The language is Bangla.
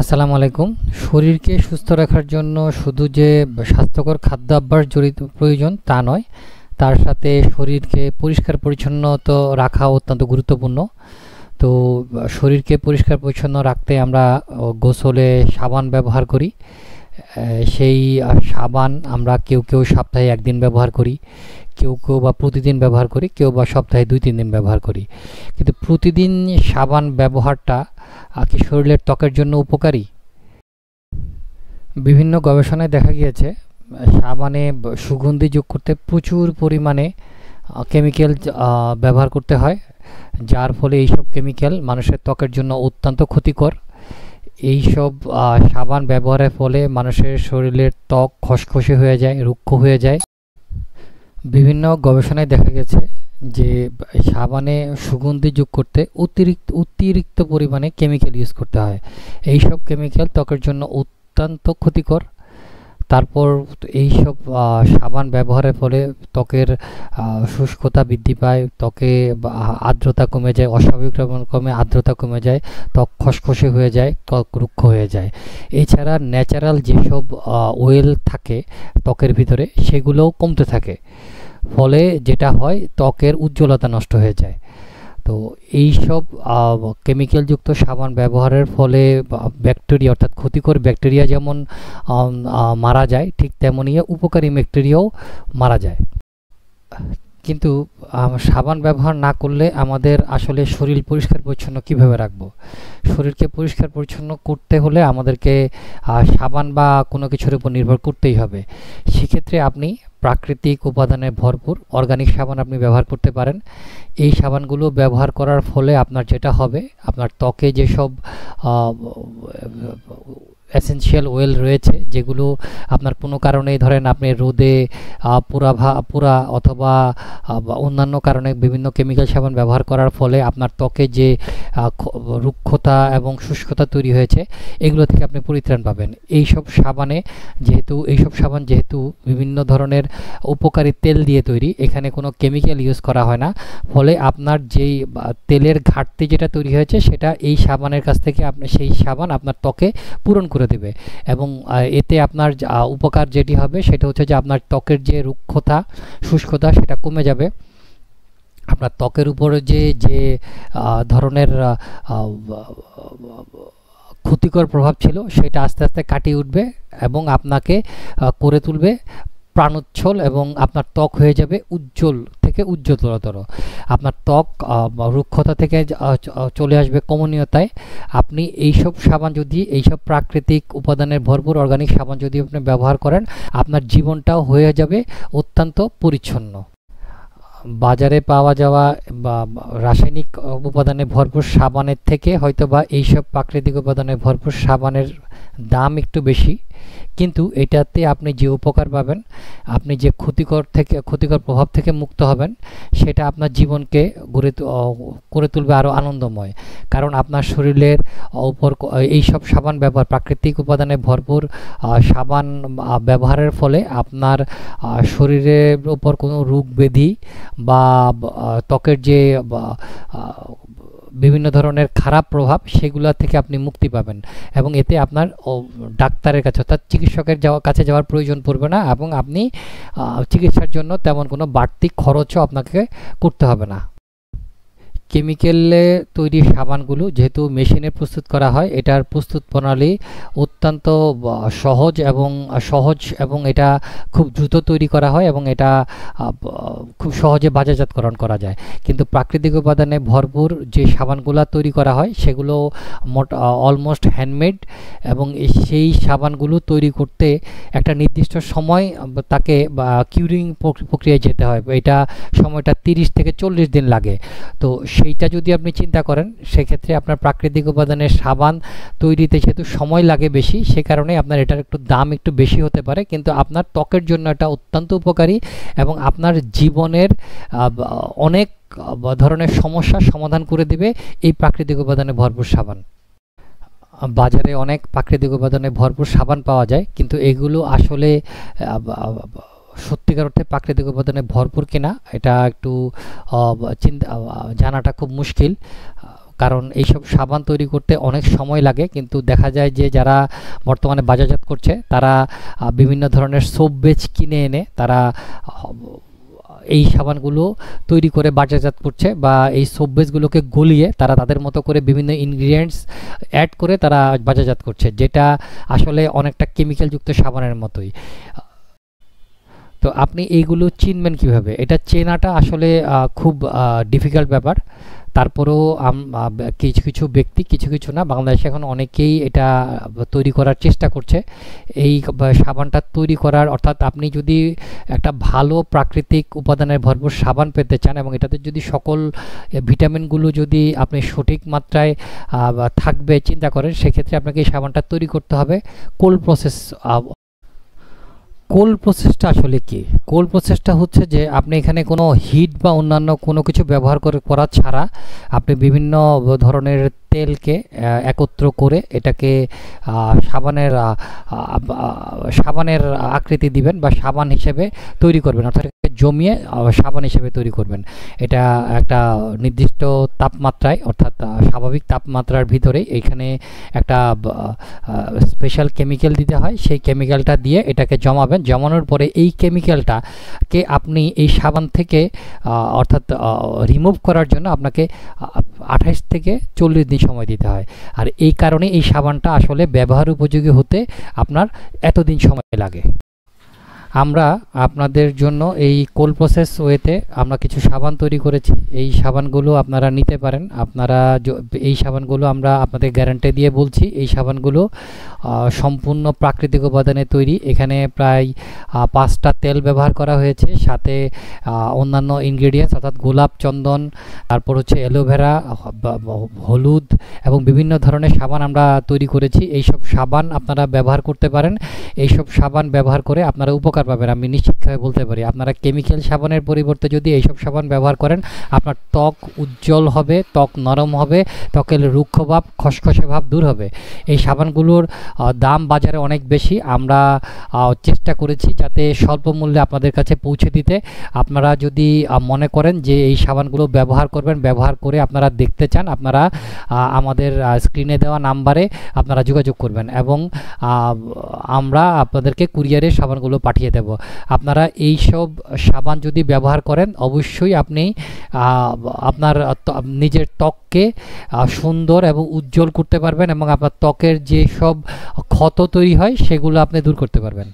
আসসালামু আলাইকুম। শরীরকে সুস্থ রাখার জন্য শুধু যে স্বাস্থ্যকর খাদ্যাভ্যাস জড়িত প্রয়োজন তা নয়, তার সাথে শরীরকে পরিষ্কার পরিচ্ছন্ন তো রাখা অত্যন্ত গুরুত্বপূর্ণ। তো শরীরকে পরিষ্কার পরিচ্ছন্ন রাখতে আমরা গোসলে সাবান ব্যবহার করি। সেই সাবান আমরা কেউ কেউ সপ্তাহে একদিন ব্যবহার করি, কেউ কেউ বা প্রতিদিন ব্যবহার করি, কেউ বা সপ্তাহে ২-৩ দিন ব্যবহার করি। কিন্তু প্রতিদিন সাবান ব্যবহারটা কি শরীরের ত্বকের জন্য উপকারী? বিভিন্ন গবেষণায় দেখা গিয়েছে সাবানে সুগন্ধি যোগ করতে প্রচুর পরিমাণে কেমিক্যাল ব্যবহার করতে হয়, যার ফলে এইসব কেমিক্যাল মানুষের ত্বকের জন্য অত্যন্ত ক্ষতিকর। এইসব সাবান ব্যবহারের ফলে মানুষের শরীরের ত্বক খসখসে হয়ে যায়, রুক্ষ হয়ে যায়। বিভিন্ন গবেষণায় দেখা গেছে যে সাবানে সুগন্ধি যোগ করতে অতিরিক্ত পরিমাণে কেমিক্যাল ইউজ করতে হয়। এইসব কেমিক্যাল ত্বকের জন্য অত্যন্ত ক্ষতিকর। তারপর এইসব সাবান ব্যবহারের ফলে ত্বকের শুষ্কতা বৃদ্ধি পায়, ত্বকে আর্দ্রতা কমে যায়, অস্বাভাবিক রকমে আর্দ্রতা কমে যায়, ত্বক খসখসে হয়ে যায়, ত্বক রুক্ষ হয়ে যায়। এছাড়া ন্যাচারাল যেসব ওয়েল থাকে ত্বকের ভিতরে সেগুলোও কমতে থাকে, ফলে যেটা হয় ত্বকের উজ্জ্বলতা নষ্ট হয়ে যায়। তো এইসব কেমিক্যালযুক্ত সাবান ব্যবহারের ফলে ব্যাকটেরিয়া অর্থাৎ ক্ষতিকর ব্যাকটেরিয়া যেমন মারা যায়, ঠিক তেমনই উপকারী ব্যাকটেরিয়াও মারা যায়। কিন্তু সাবান ব্যবহার না করলে আমাদের আসলে শরীর পরিষ্কার পরিচ্ছন্ন কিভাবে রাখবো? শরীরকে পরিষ্কার পরিচ্ছন্ন করতে হলে আমাদেরকে সাবান বা কোনো কিছুর উপর নির্ভর করতেই হবে। সেক্ষেত্রে আপনি প্রাকৃতিক উপাদানে ভরপুর অর্গানিক সাবান আপনি ব্যবহার করতে পারেন। এই সাবানগুলো ব্যবহার করার ফলে আপনার যেটা হবে, আপনার ত্বকে যেসব এসেনশিয়াল ওয়েল রয়েছে, যেগুলো আপনার কোনো কারণেই ধরেন আপনি রোদে পুরা অথবা অন্যান্য কারণে বিভিন্ন কেমিক্যাল সাবান ব্যবহার করার ফলে আপনার ত্বকে যে রুক্ষতা এবং শুষ্কতা তৈরি হয়েছে, এগুলো থেকে আপনি পরিত্রাণ পাবেন এইসব সাবান যেহেতু বিভিন্ন ধরনের উপকারী তেল দিয়ে তৈরি, এখানে কোনো কেমিক্যাল ইউজ করা হয় না। ফলে আপনার যেই তেলের ঘাটতি যেটা তৈরি হয়েছে সেটা এই সাবানের কাছ থেকে সেই সাবান আপনার ত্বকে পূরণ করে দেবে। এবং এতে আপনার উপকার যেটি হবে সেটা হচ্ছে যে আপনার ত্বকের যে রুক্ষতা শুষ্কতা সেটা কমে যাবে। আপনার ত্বকের উপরে যে ধরনের ক্ষতিকর প্রভাব ছিল সেটা আস্তে আস্তে কাটিয়ে উঠবে এবং আপনাকে করে তুলবে প্রাণোচ্ছল, এবং আপনার ত্বক হয়ে যাবে উজ্জ্বল থেকে উজ্জ্বলতর। আপনার ত্বক রুক্ষতা থেকে চলে আসবে কমনীয়তায়। আপনি এইসব প্রাকৃতিক উপাদানের ভরপুর অর্গানিক সাবান যদি আপনি ব্যবহার করেন, আপনার জীবনটাও হয়ে যাবে অত্যন্ত পরিচ্ছন্ন। বাজারে পাওয়া যাওয়া বা রাসায়নিক উপাদানে ভরপুর সাবানের থেকে হয়তোবা এইসব প্রাকৃতিক উপাদানে ভরপুর সাবানের দাম একটু বেশি, কিন্তু এটাতে আপনি যে উপকার পাবেন, আপনি যে ক্ষতিকর প্রভাব থেকে মুক্ত হবেন, সেটা আপনার জীবনকে করে তুলবে আরও আনন্দময়। কারণ আপনার শরীরের উপর এইসব সাবান ব্যবহার, প্রাকৃতিক উপাদানে ভরপুর সাবান ব্যবহারের ফলে আপনার শরীরের উপর কোনো রোগ ব্যাধি বা ত্বকের যে বিভিন্ন ধরনের খারাপ প্রভাব সেগুলো থেকে আপনি মুক্তি পাবেন, এবং এতে আপনার ডাক্তারের কাছে অর্থাৎ চিকিৎসকের কাছে যাওয়ার প্রয়োজন পড়বে না, এবং আপনি চিকিৎসার জন্য তেমন কোনো বাড়তি খরচও আপনাকে করতে হবে না। কেমিক্যালে তৈরি সাবানগুলো যেহেতু মেশিনে প্রস্তুত করা হয়, এটার প্রস্তুত প্রণালী অত্যন্ত সহজ এবং এটা খুব দ্রুত তৈরি করা হয়, এবং এটা খুব সহজে বাজারজাতকরণ করা যায়। কিন্তু প্রাকৃতিক উপাদানে ভরপুর যে সাবানগুলো তৈরি করা হয় সেগুলো অলমোস্ট হ্যান্ডমেড, এবং সেই সাবানগুলো তৈরি করতে একটা নির্দিষ্ট সময় তাকে কিউরিং প্রক্রিয়ায় যেতে হয়। এটা সময়টা 30 থেকে 40 দিন লাগে। তো সেইটা যদি আপনি চিন্তা করেন, সেক্ষেত্রে আপনার প্রাকৃতিক উপাদানের সাবান তৈরিতে যেহেতু সময় লাগে বেশি, সে কারণে আপনার এটার দাম একটু বেশি হতে পারে, কিন্তু আপনার ত্বকের জন্য এটা অত্যন্ত উপকারী এবং আপনার জীবনের অনেক ধরনের সমস্যার সমাধান করে দেবে এই প্রাকৃতিক উপাদানে ভরপুর সাবান। বাজারে অনেক প্রাকৃতিক উপাদানে ভরপুর সাবান পাওয়া যায়, কিন্তু এগুলো আসলে সত্যিকার অর্থে প্রাকৃতিক উপাদানে ভরপুর কিনা এটা একটু জানাটা খুব মুশকিল। কারণ এইসব সাবান তৈরি করতে অনেক সময় লাগে, কিন্তু দেখা যায় যে যারা বর্তমানে বাজারজাত করছে তারা বিভিন্ন ধরনের সোপ বেজ কিনে এনে তারা এই সাবানগুলো তৈরি করে বাজারজাত করছে, বা এই সোপ বেসগুলোকে গলিয়ে তারা তাদের মতো করে বিভিন্ন ইনগ্রিডিয়েন্টস অ্যাড করে তারা বাজারজাত করছে, যেটা আসলে অনেকটা কেমিক্যালযুক্ত সাবানের মতোই। তো আপনি এইগুলো চিনবেন কিভাবে? এটা চেনাটা আসলে খুব ডিফিকাল্ট ব্যাপার। তারপরেও কিছু কিছু ব্যক্তি, কিছু কিছু না, বাংলাদেশে এখন অনেকেই এটা তৈরি করার চেষ্টা করছে। এই সাবানটা তৈরি করার, অর্থাৎ আপনি যদি একটা ভালো প্রাকৃতিক উপাদানের ভরপুর সাবান পেতে চান এবং এটাতে যদি সকল ভিটামিনগুলো যদি আপনি সঠিক মাত্রায় থাকবে চিন্তা করেন, সেক্ষেত্রে আপনাকে এই সাবানটা তৈরি করতে হবে কোল্ড প্রসেস। কোল্ড প্রসেসটা আসলে কি? কোল্ড প্রসেসটা হচ্ছে যে আপনি এখানে কোনো হিট বা অন্যান্য কোনো কিছু ব্যবহার করা ছাড়া আপনি বিভিন্ন ধরনের তেলকে একত্র করে এটাকে সাবানের সাবানের আকৃতি দিবেন বা সাবান হিসেবে তৈরি করবেন, অর্থাৎ জমিয়ে সাবান হিসেবে তৈরি করবেন। এটা একটা নির্দিষ্ট তাপমাত্রায়, অর্থাৎ স্বাভাবিক তাপমাত্রার ভিতরে এখানে একটা স্পেশাল কেমিক্যাল দিতে হয়। সেই কেমিক্যালটা দিয়ে এটাকে জমাবেন। জমানোর পরে এই কেমিক্যালটাকে আপনি এই সাবান থেকে অর্থাৎ রিমুভ করার জন্য আপনাকে 28 থেকে 40 দিন সময় দিতে হয়। আর এই কারণে এই সাবানটা আসলে ব্যবহার উপযোগী হতে আপনার এতদিন সময় লাগে। আমরা আপনাদের জন্য এই কোল্ড প্রসেস ওয়েতে আমরা কিছু সাবান তৈরি করেছি। এই সাবানগুলো আপনারা নিতে পারেন। আপনারা এই সাবানগুলো আমরা আপনাদের গ্যারান্টি দিয়ে বলছি, এই সাবানগুলো সম্পূর্ণ প্রাকৃতিক উপাদানে তৈরি। এখানে প্রায় 5টা তেল ব্যবহার করা হয়েছে, সাথে অন্যান্য ইনগ্রেডিয়েন্টস অর্থাৎ গোলাপ, চন্দন, তারপর হচ্ছে অ্যালোভেরা, হলুদ এবং বিভিন্ন ধরনের সাবান আমরা তৈরি করেছি। এইসব সাবান আপনারা ব্যবহার করতে পারেন। এইসব সাবান ব্যবহার করে আপনারা উপকার পাবেন, আমি নিশ্চিতভাবে বলতে পারি। আপনারা কেমিক্যাল সাবানের পরিবর্তে যদি এইসব সাবান ব্যবহার করেন, আপনার ত্বক উজ্জ্বল হবে, ত্বক নরম হবে, ত্বকের রুক্ষ ভাব, খসখসে ভাব দূর হবে। এই সাবানগুলোর দাম বাজারে অনেক বেশি। আমরা চেষ্টা করেছি যাতে স্বল্প মূল্যে আপনাদের কাছে পৌঁছে দিতে। আপনারা যদি মনে করেন যে এই সাবানগুলো ব্যবহার করবেন, ব্যবহার করে আপনারা দেখতে চান, আপনারা আমাদের স্ক্রিনে দেওয়া নাম্বারে আপনারা যোগাযোগ করবেন এবং আমরা আপনাদেরকে কুরিয়ারে সাবানগুলো পাঠিয়ে দেব। আপনারা এই সব সাবান যদি ব্যবহার করেন, অবশ্যই আপনি আপনার নিজের ত্বককে সুন্দর এবং উজ্জ্বল করতে পারবেন এবং আপনার ত্বকের যে সব ক্ষত তৈরি হয় সেগুলো আপনি দূর করতে পারবেন।